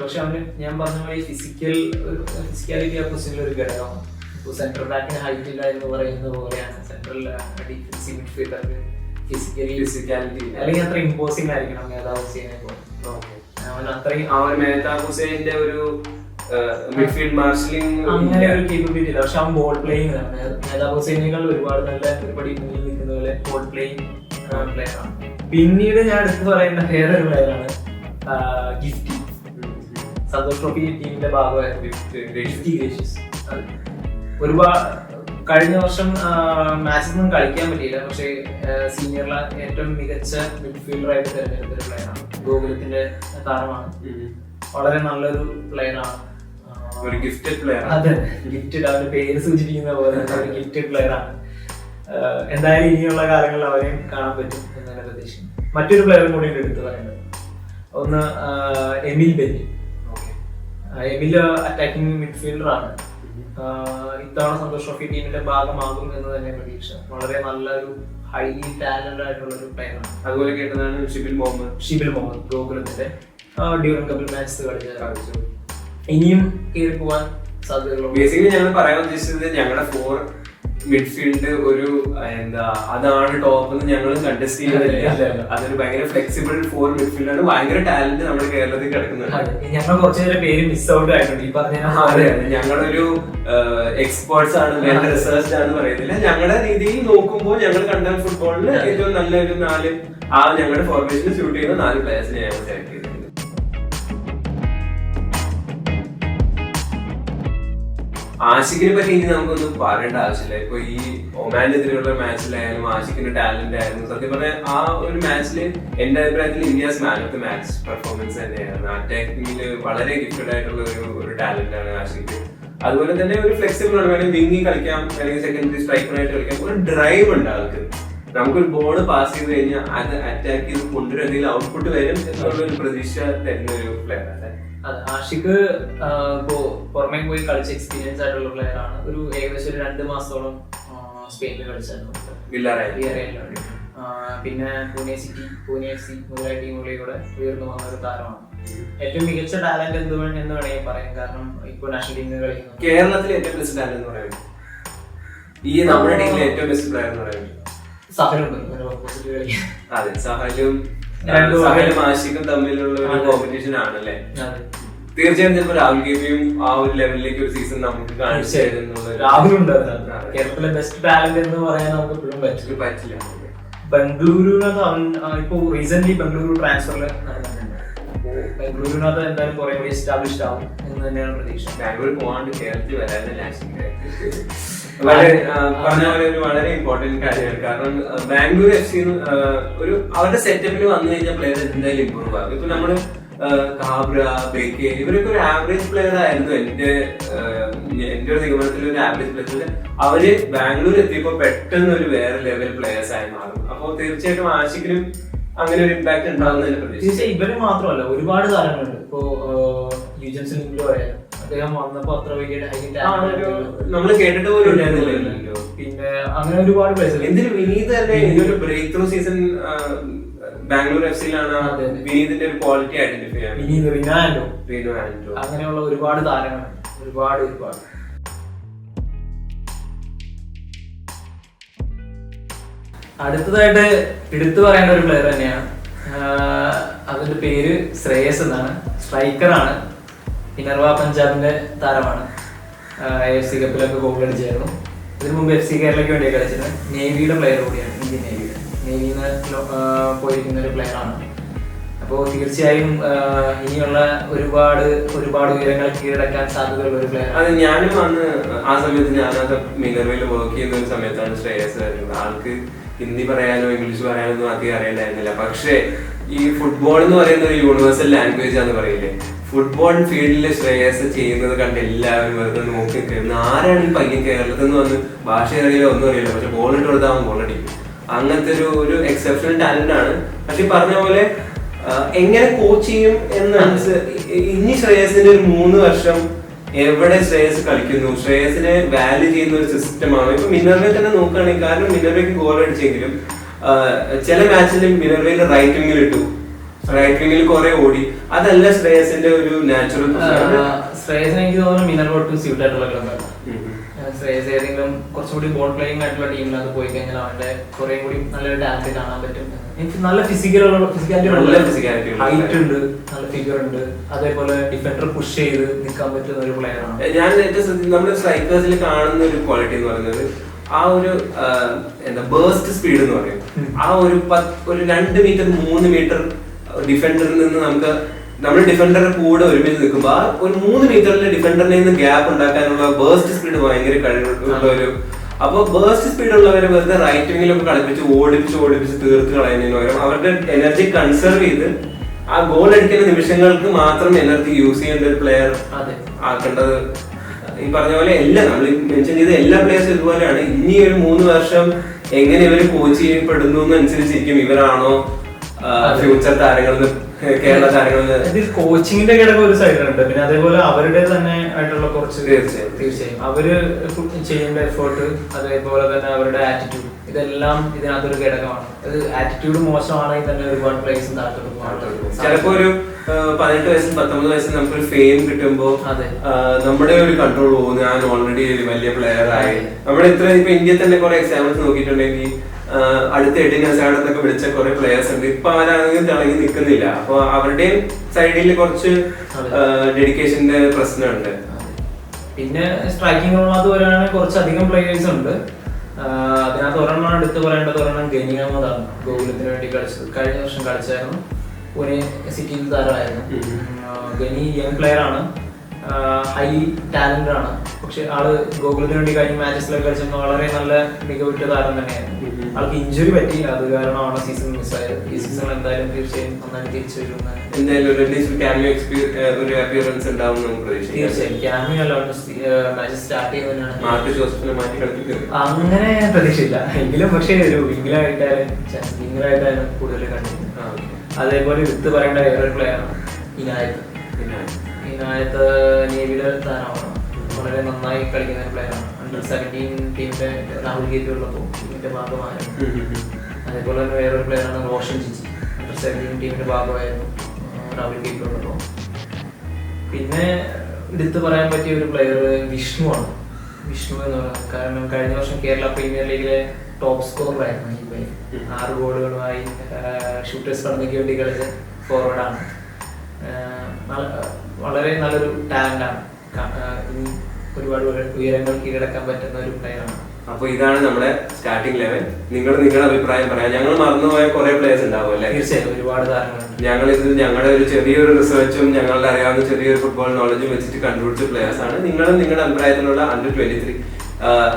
പക്ഷെ അവന് ഞാൻ പറഞ്ഞ പോലെ ഫിസിക്കാലിറ്റി ആ പൊസിഷനിൽ ഒരു ഘടകമാണ്. ഇപ്പോൾ സെൻട്രൽ ബാക്കിന് ഹൈറ്റ് ഇല്ല എന്ന് പറയുന്നത് പോലെയാണ് സെൻട്രൽ ഡിഫൻസീവ് മിഡ്ഫീൽഡർക്ക് ഫിസിക്കാലിറ്റി, അല്ലെങ്കിൽ അത്ര ഇമ്പോസിംഗ് ആയിരിക്കണം മേധാ ഹുസൈനെ പോലെ. അവൻ അത്രയും മേധാ ഹുസൈന്റെ ഒരു മിഡ്ഫീൽഡ് മാർഷലിംഗ് അങ്ങനെ ഒരു കേപ്പബിലിറ്റി ഇല്ല. പക്ഷെ അവൻ ബോൾ പ്ലേയിങ് ആണ്. മേധാ ഹുസൈനേക്കാൾ ഒരുപാട് നല്ല ഒരുപടി മുന്നിൽ നിൽക്കുന്ന പോലെ ബോൾ പ്ലേയിങ് പ്ലെയർ ആണ്. പിന്നീട് ഞാൻ എടുത്തു പറയുന്ന വേറൊരു പ്ലെയർ ആണ് ഗിഫ്റ്റി. സന്തോഷ് ട്രോഫി ടീമിന്റെ ഭാഗമായിരുന്നു ഗിഫ്റ്റി ഗ്രേഷ്യസ്. ഒരുപാട് കഴിഞ്ഞ വർഷം മാച്ചിലൊന്നും കളിക്കാൻ പറ്റിയില്ല. പക്ഷേ സീനിയറിലെ ഏറ്റവും മികച്ച മിഡ്ഫീൽഡറായിട്ട് തിരഞ്ഞെടുത്തൊരു പ്ലെയറാണ്. ഗോകുലത്തിന്റെ താരമാണ്. വളരെ നല്ലൊരു പ്ലെയറാണ്. ഒരു ഗിഫ്റ്റഡ് പ്ലെയർ. അതെ, ഗിഫ്റ്റഡ്. അവന്റെ പേര് സൂചിപ്പിക്കുന്ന പോലെ ഒരു ഗിഫ്റ്റഡ് പ്ലെയറാണ്. എന്തായാലും ഇനിയുള്ള കാലങ്ങളിൽ അവരെയും കാണാൻ പറ്റും എന്നാണ് പ്രതീക്ഷിക്കുന്നത്. മറ്റൊരു പ്ലെയറും കൂടി എടുത്തു പറയുന്നത് ഒന്ന് എമിൽ ബെന്നി. എമിൽ അറ്റാക്കിംഗ് മിഡ്ഫീൽഡറാണ്. ഇത്തവണ സന്തോഷ് ട്രോഫി ടീമിന്റെ ഭാഗമാകും എന്ന് തന്നെ പ്രതീക്ഷ. വളരെ നല്ലൊരു ഹൈലി ടാലന്റഡ് ആയിട്ടുള്ള ഒരു പ്ലെയറാണ്. അതുപോലെ കേട്ടതാണ് ഷിബിൽ മുഹമ്മദ് ഗോകുലത്തിന്റെ ഡ്യൂറന്റ് കപ്പിൽ മാച്ച് കളിച്ചു. ഇനിയും കയറി പോവാൻ സാധ്യതകളുണ്ട്. ബേസിക്കലി ഞങ്ങൾ പറയാൻ ഉദ്ദേശിച്ചത് ഞങ്ങളുടെ 4 മിഡ്ഫീൽഡ് ഒരു അതാണ് ടോപ്പ് എന്ന് ഞങ്ങൾ കണ്ടസ്റ്റ് ചെയ്യുന്നില്ല. അതൊരു ഭയങ്കര ഫ്ലെക്സിബിൾ 4 മിഡ്ഫീൽഡാണ്. ഭയങ്കര ടാലന്റ് നമ്മുടെ കേരളത്തിൽ കിടക്കുന്നുണ്ട്. ഞങ്ങൾ കുറച്ചു നേരം പേര് മിസ് ഔട്ട് ആയിട്ടുണ്ട് ഈ പറഞ്ഞ. അതെ, ഞങ്ങളൊരു എക്സ്പേർട്സ് ആണ്, വേണ്ട റിസർച്ച് ആണ് പറയുന്നില്ല. ഞങ്ങളുടെ രീതിയിൽ നോക്കുമ്പോൾ ഞങ്ങൾ കണ്ട ഫുട്ബോളിന് ഏറ്റവും നല്ലൊരു 4 ഞങ്ങളുടെ ഫോർമേഷന് സ്യൂട്ട് ചെയ്യുന്ന 4 പ്ലേയേഴ്സിനെ ഞങ്ങൾ സെലക്ട് ചെയ്തത്. ആഷിഖിനെ പറ്റി ഇനി നമുക്കൊന്നും പറയേണ്ട ആവശ്യമില്ല. ഇപ്പൊ ഈ ഒമാനെതിരെയുള്ള മാച്ചിലായാലും ആഷിഖിന്റെ ടാലന്റ് ആയിരുന്നു. സത്യം പറഞ്ഞാൽ ആ ഒരു മാച്ചില് എന്റെ അഭിപ്രായത്തിൽ India's man of the match performance തന്നെയായിരുന്നു. അറ്റാക്കിങ്ങില് വളരെ ഗിഫ്റ്റഡ് ആയിട്ടുള്ള ഒരു ടാലന്റ് ആണ് ആഷിഖ്. അതുപോലെ തന്നെ ഒരു ഫ്ലെക്സിബിൾ ആണ്. വേണമെങ്കിൽ വിങ്ങി കളിക്കാം, അല്ലെങ്കിൽ സെക്കൻഡറി സ്ട്രൈക്കറായിട്ട് കളിക്കാം. ഒരു ഡ്രൈവ് ഉണ്ട് ആൾക്ക്. നമുക്കൊരു ബോൾ പാസ് ചെയ്ത് കഴിഞ്ഞാൽ അത് അറ്റാക്ക് ചെയ്ത് കൊണ്ടുവരും, എന്തെങ്കിലും ഔട്ട്പുട്ട് വരും എന്നുള്ള ഒരു പ്രതീക്ഷ തരുന്ന ഒരു പ്ലെയർ ആണ്. ആഷിഖ് ഇപ്പോ പുറമേ പോയി കളിച്ച എക്സ്പീരിയൻസ് ആയിട്ടുള്ള പ്ലെയർ ആണ്. ഒരു ഏകദേശം ഒരു 2 മാസത്തോളം സ്പെയിനിൽ കളിച്ചായിരുന്നു. വില്ലറയിലാണ്. പിന്നെ പൂനെ FC മുതലായ ടീമുകളിലൂടെ ഉയർന്നു വന്ന ഒരു താരമാണ്. ഏറ്റവും മികച്ച ടാലന്റ് എന്ന് വേണമെങ്കിൽ പറയാം. കാരണം ഇപ്പോൾ നാഷണൽ ടീമിൽ കളിക്കുന്നു. കേരളത്തിലെ ഏറ്റവും ബെസ്റ്റ് ടാലന്റ് എന്ന് പറയുന്നത് ഈ നമ്മുടെ ടീമിലെ ഏറ്റവും ബെസ്റ്റ് പ്ലെയർ എന്ന് പറയുന്നത് സഹലുണ്ട്. ഓപ്പോസിറ്റ് കളിക്കാൻ. അതെ, സഹലും ആഷിഖും തമ്മിലുള്ള ഒരു കോമ്പറ്റീഷൻ ആണല്ലേ. തീർച്ചയായും ചിലപ്പോൾ രാഹുൽ കേപിയും ആ ഒരു ലെവലിലേക്ക് ഒരു സീസൺ നമുക്ക് കാണിച്ചു തരുന്നുള്ള. രാഹുലുണ്ട് കേരളത്തിലെ ബെസ്റ്റ് ടാലന്റ് എന്ന് പറയാൻ നമുക്ക് ഇപ്പോഴും പറ്റില്ല. ബംഗളൂരുവിനകത്ത് അവൻ ഇപ്പൊ റീസെന്റ് ബംഗളൂരു ട്രാൻസ്ഫറിൽ നടന്നിട്ടുണ്ട്. ബംഗളൂരുവിനകത്ത് എന്തായാലും കുറെ കൂടി എസ്റ്റാബ്ലിഷ്ഡ് ആവും എന്ന് തന്നെയാണ് പ്രതീക്ഷ. ബാംഗ്ലൂർ പോകാണ്ട് കേരളത്തിൽ വരാനല്ല പറഞ്ഞ പോലെ ഒരു വളരെ ഇമ്പോർട്ടന്റ് കാര്യമാണ്. കാരണം ബാംഗ്ലൂർ FC ഒരു അവരുടെ സെറ്റപ്പിൽ വന്നു കഴിഞ്ഞാൽ പ്ലെയർ എന്തായാലും ഇമ്പ്രൂവ് ആകും. ഇപ്പൊ നമ്മള് കാബ്ര, ബേക്കെ ഇവരൊക്കെ ഒരു ആവറേജ് പ്ലെയർ ആയിരുന്നു. എന്റെ ഒരു നിഗമനത്തിൽ ഒരു ആവറേജ് പ്ലെയർ. അവര് ബാംഗ്ലൂർ എത്തിയപ്പോ പെട്ടെന്ന് ഒരു വേറെ ലെവൽ പ്ലെയേഴ്സ് ആയി മാറും. അപ്പൊ തീർച്ചയായിട്ടും ആഷിക്കിനും അങ്ങനെ ഒരു ഇമ്പാക്ട് ഉണ്ടാവുന്നതിന് പ്രതീക്ഷിച്ചു. ഇവര് മാത്രമല്ല, ഒരുപാട് താരങ്ങളുണ്ട്. ഇപ്പോ യൂജൻസ് ലിംഗ്ലോ ആയാലും അദ്ദേഹം വന്നപ്പോ അത്ര വലിയ നമ്മള് കേട്ടിട്ട് പോലും ഉണ്ടായിരുന്നില്ലല്ലോ. പിന്നെ അങ്ങനെ ഒരുപാട് പ്ലേയേഴ്സ്. എന്തിന് വിനീത് തന്നെ ഒരു ബ്രേക്ക് ത്രൂ സീസൺ ബാംഗ്ലൂർ FC-ലാണ് വിനീതിന്റെ ഒരു ക്വാളിറ്റി ഐഡന്റിഫൈ ചെയ്യാൻ. വിനീത്, റിനാൻഡോ, അങ്ങനെയുള്ള ഒരുപാട് താരങ്ങൾ, ഒരുപാട്. അടുത്തതായിട്ട് എടുത്തു പറയേണ്ട ഒരു പ്ലെയർ തന്നെയാണ്. അതിന്റെ പേര് ശ്രേയസ് എന്നാണ്. സ്ട്രൈക്കറാണ്. മിനർവ പഞ്ചാബിന്റെ താരമാണ്. AFC കപ്പിലൊക്കെ ഗോൾ കളിച്ചായിരുന്നു. ഇതിനു മുമ്പ് FC കേരളയ്ക്ക് വേണ്ടി കളിച്ചിരുന്നത്. നേവിയുടെ പ്ലെയർ കൂടിയാണ്. ഇന്ത്യൻ നേവിയുടെ നേവിയിൽ നിന്ന് പോയിരിക്കുന്ന ഒരു പ്ലെയറാണ്. അപ്പോൾ തീർച്ചയായും ഇനിയുള്ള ഒരുപാട് ഉയരങ്ങൾ കീഴടക്കാൻ സാധ്യതയുള്ള ഒരു പ്ലെയർ. അത് ഞാനും അന്ന് ആ സമയത്ത് ഞാനത് മിനർവയിൽ വർക്ക് ചെയ്യുന്ന ഒരു സമയത്താണ് ശ്രേയസ് വരുന്നത്. ആൾക്ക് ഹിന്ദി പറയാനോ ഇംഗ്ലീഷ് പറയാനോ ഒന്നും അധികം അറിയണ്ടായിരുന്നില്ല. പക്ഷേ ഈ ഫുട്ബോൾ എന്ന് പറയുന്ന ഒരു യൂണിവേഴ്സൽ ലാംഗ്വേജ് ആണെന്ന് പറയില്ലേ, ഫുട്ബോൾ ഫീൽഡിൽ ശ്രേയസ് ചെയ്യുന്നത് കണ്ട് എല്ലാവരും വെറുതെ നോക്കി നിൽക്കുന്നു. ആരാണ് ഈ പയ്യൻ കേരളത്തിൽ നിന്ന് വന്ന് ഭാഷ അറിയില്ല, ഒന്നും അറിയില്ല, പക്ഷെ ബോൾ ഇട്ട് കൊടുത്താൽ അവൻ ഗോളടിക്കും. അങ്ങനത്തെ ഒരു എക്സെപ്ഷണൽ ടാലന്റ് ആണ്. പക്ഷെ പറഞ്ഞ പോലെ എങ്ങനെ കോച്ച് ചെയ്യും എന്ന് ഇനി ശ്രേയസിന്റെ ഒരു 3 വർഷം എവിടെ ശ്രേയസ് കളിക്കുന്നു, ശ്രേയസിനെ വാല്യൂ ചെയ്യുന്ന ഒരു സിസ്റ്റമാണ്. ഇപ്പൊ മിനർവയിൽ തന്നെ നോക്കുകയാണെങ്കിൽ, കാരണം മിനർവയ്ക്ക് ഗോൾ അടിച്ചെങ്കിലും ചില മാച്ചിൽ മിനർവയിൽ റൈറ്റ് വിങ്ങിൽ ഇട്ടു, റൈറ്റ് വിങ്ങിൽ കുറെ ഓടി. അതല്ല ശ്രേയസിന്റെ ഒരു നാച്ചുറൽ. ശ്രേയസിന് എനിക്ക് തോന്നുന്നു മിനർവ സ്യൂട്ട് ആയിട്ടുള്ള കളിക്കാണ്. ശ്രേയസ് ഏതെങ്കിലും കുറച്ചുകൂടി ബോൾ പ്ലേയിങ് ആയിട്ടുള്ള ടീമിനകത്ത് പോയി കഴിഞ്ഞാൽ അവന്റെ കുറെ കൂടി നല്ലൊരു ടാലന്റ് കാണാൻ പറ്റും. എനിക്ക് നല്ല ഫിസിക്കാലിറ്റി, ഹൈറ്റ് ഉണ്ട്, നല്ല ഫിഗർ ഉണ്ട്. അതേപോലെ ഡിഫൻഡർ പുഷ് ചെയ്ത് നിൽക്കാൻ പറ്റുന്ന ഒരു പ്ലെയർ ആണ്. ഞാൻ ഏറ്റവും ശ്രദ്ധിച്ചത് നമ്മുടെ സ്ട്രൈക്കേഴ്സിൽ കാണുന്ന ഒരു ക്വാളിറ്റി എന്ന് പറയുന്നത് ആ ഒരു എന്താ ബേസ്റ്റ് സ്പീഡ് എന്ന് പറയും. ആ ഒരു 2 മീറ്റർ 3 മീറ്റർ ഡിഫൻഡറിൽ നിന്ന് നമ്മൾ ഡിഫൻഡറുടെ കൂടെ ഒരുമിച്ച് നിൽക്കുമ്പോൾ ആ ഒരു 3 മീറ്ററിലെ ഡിഫൻഡറിൽ നിന്ന് ഗ്യാപ്പ് ഉണ്ടാക്കാനുള്ള ബേസ്റ്റ് സ്പീഡ് ഭയങ്കര കഴിവുള്ള ഒരു. അപ്പൊ ബേസ്റ്റ് സ്പീഡ് ഉള്ളവരെ വെറുതെ റൈറ്റ് വിങ്ങിലൊക്കെ കളിപ്പിച്ച് ഓടിപ്പിച്ച് തീർത്ത് കളയുന്നതിന് പകരം അവരുടെ എനർജി കൺസർവ് ചെയ്ത് ആ ഗോൾ അടിക്കുന്ന നിമിഷങ്ങൾക്ക് മാത്രം എനർജി യൂസ് ചെയ്യേണ്ട ഒരു പ്ലെയർ ആക്കേണ്ടത്. ഈ പറഞ്ഞ പോലെ എല്ലാം നമ്മൾ മെൻഷൻ ചെയ്ത എല്ലാ പ്ലെയേഴ്സും ഇതുപോലെയാണ്. ഇനി ഒരു 3 വർഷം എങ്ങനെ ഇവര് കോച്ച് ചെയ്യപ്പെടുന്നു എന്നനുസരിച്ചിരിക്കും ഇവരാണോ ഫ്യൂച്ചർ താരങ്ങൾ, കേരള താരങ്ങളിൽ. ഇതിൽ കോച്ചിങ്ങിന്റെ ഘടകം ഒരു സൈഡിലുണ്ട്. പിന്നെ അതേപോലെ അവരുടെ തന്നെ ആയിട്ടുള്ള കുറച്ച് തീർച്ചയായും അവര് ചെയ്യേണ്ട എഫേർട്ട്, അതേപോലെ തന്നെ അവരുടെ ആറ്റിറ്റ്യൂഡ്, ഇതെല്ലാം ഇതിനകത്തൊരു ഘടകമാണ്. അത് ആറ്റിറ്റ്യൂഡ് മോശമാണെങ്കിൽ തന്നെ ഒരുപാട് പ്ലേയേഴ്സും താല്പര്യം. ചിലപ്പോ ഒരു 18 വയസ്സിൽ 19 വയസ്സിൽ നമുക്കൊരു ഫെയിം കിട്ടുമ്പോ നമ്മുടെ ഒരു കൺട്രോൾ പോകും. ഞാൻ ഓൾറെഡി ഒരു വലിയ പ്ലെയർ ആയി. നമ്മുടെ ഇപ്പൊ ഇന്ത്യയിൽ തന്നെ കുറെ എക്സാമ്പിൾസ് നോക്കിയിട്ടുണ്ടെങ്കിൽ അടുത്ത എഡിൻ ഹസാർഡൊക്കെ വിളിച്ച കുറെ പ്ലെയേഴ്സ് ഉണ്ട്. ഇപ്പൊ അവരാണെങ്കിൽ തിളങ്ങി നിൽക്കുന്നില്ല. അപ്പൊ അവരുടെയും സൈഡിൽ കുറച്ച് ഡെഡിക്കേഷന്റെ പ്രശ്നമുണ്ട്. പിന്നെ സ്ട്രൈക്കിംഗ് റോളത് വരാണെങ്കിൽ കുറച്ചധികം പ്ലെയേഴ്സ് ഉണ്ട്. അതിനകത്ത് ഒരെണ്ണം എടുത്തു പറയേണ്ടത് ഗനി അഹമ്മദാണ്. ഗോകുലത്തിന് വേണ്ടി കളിച്ചത്, കഴിഞ്ഞ വർഷം കളിച്ചായിരുന്നു. പൂനെ സിറ്റിയിൽ താരമായിരുന്നു. ഗനി യങ് പ്ലെയർ ആണ്, ഹൈ ടാലന്റഡ് ആണ്. പക്ഷെ ആള് ഗോകുലത്തിന് വേണ്ടി കഴിഞ്ഞ മാച്ചസിലൊക്കെ കളിച്ചപ്പോൾ വളരെ നല്ല മികവുറ്റ താരം തന്നെയായിരുന്നു. ആൾക്ക് ഇഞ്ചുറി പറ്റി, അത് കാരണമാണ് സീസൺ മിസ്സായത്. ഈ സീസൺ എന്തായാലും തീർച്ചയായും നന്നായി തിരിച്ചു വരുമെന്ന് തീർച്ചയായും ക്യാമിയോ മാച്ച് സ്റ്റാർട്ട് ചെയ്യുന്നതിനാണ്. അങ്ങനെ പ്രതീക്ഷയില്ല എങ്കിലും, പക്ഷേ ഒരു വിങ്ങറായിട്ടാണ് കൂടുതൽ കണ്ടത്. അതേപോലെ എടുത്ത് പറയേണ്ട വേറൊരു പ്ലെയറാണ് ഇനായത്ത്. നേവിയുടെ താരമാണ്, വളരെ നന്നായി കളിക്കുന്ന ഒരു പ്ലെയറാണ്. Under-17 ടീമിന്റെ രാഹുൽ ഗേറ്റ് ഉള്ളപ്പോൾ ടീമിന്റെ ഭാഗമായിരുന്നു. അതേപോലെ തന്നെ വേറൊരു പ്ലെയറാണ് റോഷൻ ജിജി. Under-17 ടീമിന്റെ ഭാഗമായിരുന്നു രാഹുൽ ഗേറ്റ് ഉള്ളപ്പോൾ. പിന്നെ എടുത്തു പറയാൻ പറ്റിയ ഒരു പ്ലെയർ വിഷ്ണു ആണ്. വിഷ്ണു എന്ന് പറയുന്നത് കാരണം കഴിഞ്ഞ വർഷം കേരള പ്രീമിയർ ലീഗിലെ ടോപ്പ് സ്കോററായിരുന്നു. ഈ പ്ലെയർ 6 ഗോളുകളുമായി ഷൂട്ടേഴ്സ് കടന്നയ്ക്ക് വേണ്ടി കളിച്ച ഫോർവേഡാണ്. വളരെ നല്ലൊരു ടാലന്റാണ്. ഒരുപാട് ഉയരങ്ങൾ കീഴടക്കാൻ പറ്റുന്ന ഒരു പ്ലെയറാണ്. അപ്പൊ ഇതാണ് നമ്മുടെ സ്റ്റാർട്ടിംഗ് ലെവൽ. നിങ്ങളുടെ അഭിപ്രായം പറയാം. ഞങ്ങൾ മറന്നുപോയ കുറെ പ്ലേയേഴ്സ് ഉണ്ടാവും അല്ലെ? തീർച്ചയായും ഒരുപാട് താരങ്ങളുണ്ട്. ഞങ്ങളുടെ ഒരു ചെറിയൊരു റിസർച്ചും ഞങ്ങളുടെ അറിയാവുന്ന ചെറിയൊരു ഫുട്ബോൾ നോളജും വെച്ചിട്ട് കണ്ടുപിടിച്ച പ്ലേയേഴ്സ് ആണ്. നിങ്ങളുടെ അഭിപ്രായത്തിലുള്ള Under-23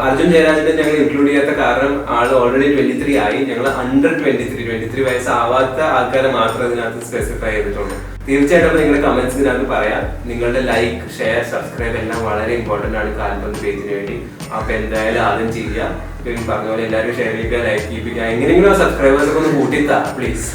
അർജുൻ ജയരാജനെ ഞങ്ങൾ ഇൻക്ലൂഡ് ചെയ്യാത്ത കാരണം ആൾ ഓൾറെഡി 23 ആയി. ഞങ്ങൾ അണ്ടർ 23 വയസ്സാവാത്ത ആൾക്കാരെ മാത്രം ഇതിനകത്ത് സ്പെസിഫൈ ചെയ്തിട്ടുള്ളൂ. തീർച്ചയായിട്ടും നിങ്ങളുടെ കമന്റ്സ് ഇതിനകത്ത് പറയാം. നിങ്ങളുടെ ലൈക്ക്, ഷെയർ, സബ്സ്ക്രൈബ് എല്ലാം വളരെ ഇമ്പോർട്ടന്റ് ആണ് കാൽപന്ത് പേജിന് വേണ്ടി. അപ്പൊ എന്തായാലും ആദ്യം ചെയ്യുക. പറഞ്ഞ പോലെ എല്ലാവരും ഷെയർ ചെയ്യുക, ലൈക്ക് ചെയ്യിപ്പിക്കുക. എങ്ങനെയെങ്കിലും സബ്സ്ക്രൈബേഴ്സ് ഒക്കെ ഒന്ന് കൂട്ടിത്താ പ്ലീസ്.